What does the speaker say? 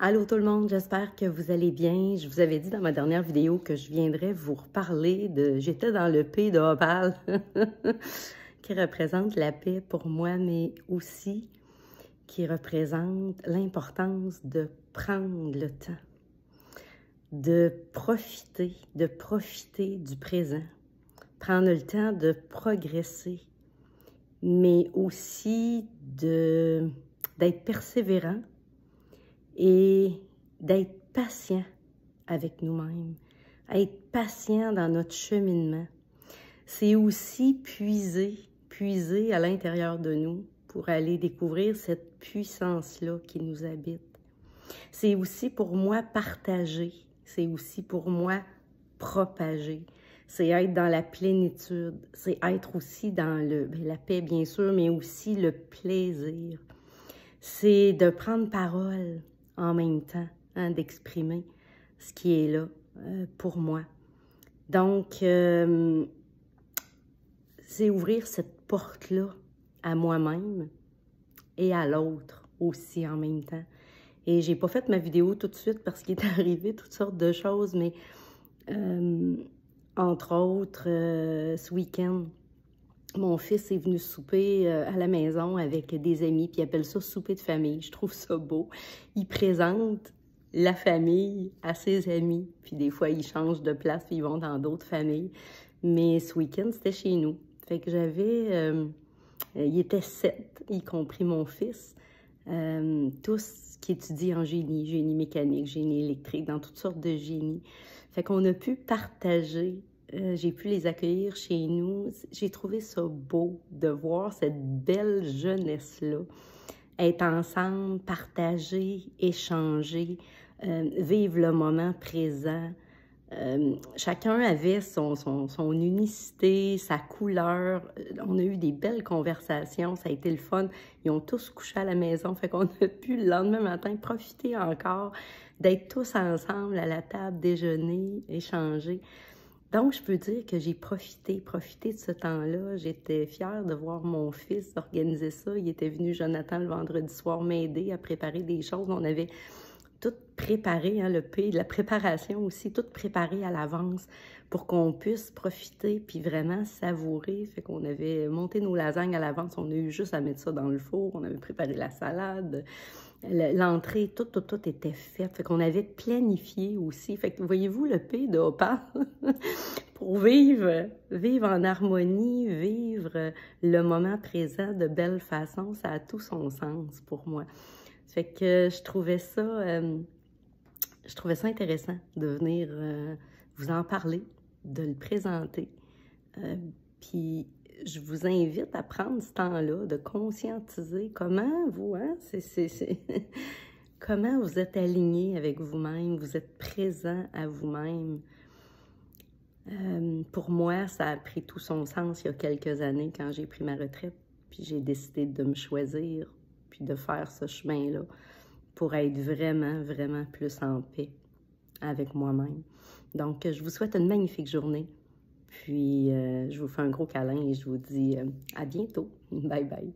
Allô tout le monde, j'espère que vous allez bien. Je vous avais dit dans ma dernière vidéo que je viendrais vous reparler de... J'étais dans le P de Opale, qui représente la paix pour moi, mais aussi qui représente l'importance de prendre le temps, de profiter du présent, prendre le temps de progresser, mais aussi d'être persévérant, et d'être patient avec nous-mêmes, être patient dans notre cheminement. C'est aussi puiser à l'intérieur de nous pour aller découvrir cette puissance-là qui nous habite. C'est aussi pour moi partager, c'est aussi pour moi propager. C'est être dans la plénitude, c'est être aussi dans la paix bien sûr, mais aussi le plaisir. C'est de prendre parole en même temps, hein, d'exprimer ce qui est là pour moi. Donc, c'est ouvrir cette porte-là à moi-même et à l'autre aussi en même temps. Et j'ai pas fait ma vidéo tout de suite parce qu'il est arrivé toutes sortes de choses, mais entre autres, ce week-end, mon fils est venu souper à la maison avec des amis, puis il appelle ça souper de famille. Je trouve ça beau. Il présente la famille à ses amis, puis des fois, ils changent de place, puis ils vont dans d'autres familles. Mais ce week-end, c'était chez nous. Fait que il était 7, y compris mon fils, tous qui étudient en génie mécanique, génie électrique, dans toutes sortes de génies. Fait qu'on a pu partager. J'ai pu les accueillir chez nous. J'ai trouvé ça beau de voir cette belle jeunesse-là être ensemble, partager, échanger, vivre le moment présent. Chacun avait son unicité, sa couleur. On a eu des belles conversations, ça a été le fun. Ils ont tous couché à la maison, fait qu'on a pu le lendemain matin profiter encore d'être tous ensemble à la table, déjeuner, échanger. Donc, je peux dire que j'ai profité de ce temps-là. J'étais fière de voir mon fils organiser ça. Il était venu, Jonathan, le vendredi soir, m'aider à préparer des choses. On avait tout préparé, hein, le P, de la préparation aussi, tout préparé à l'avance pour qu'on puisse profiter puis vraiment savourer. Fait qu'on avait monté nos lasagnes à l'avance. On a eu juste à mettre ça dans le four. On avait préparé la salade. L'entrée, tout était fait. Fait qu'on avait planifié aussi. Fait que voyez-vous le P de Opale pour vivre en harmonie, vivre le moment présent de belle façon, ça a tout son sens pour moi. Fait que je trouvais ça intéressant de venir vous en parler, de le présenter. Puis je vous invite à prendre ce temps-là, de conscientiser comment vous, hein, comment vous êtes aligné avec vous-même, vous êtes présent à vous-même. Pour moi, ça a pris tout son sens il y a quelques années quand j'ai pris ma retraite, puis j'ai décidé de me choisir, puis de faire ce chemin-là pour être vraiment plus en paix avec moi-même. Donc, je vous souhaite une magnifique journée. Puis, je vous fais un gros câlin et je vous dis à bientôt. Bye bye.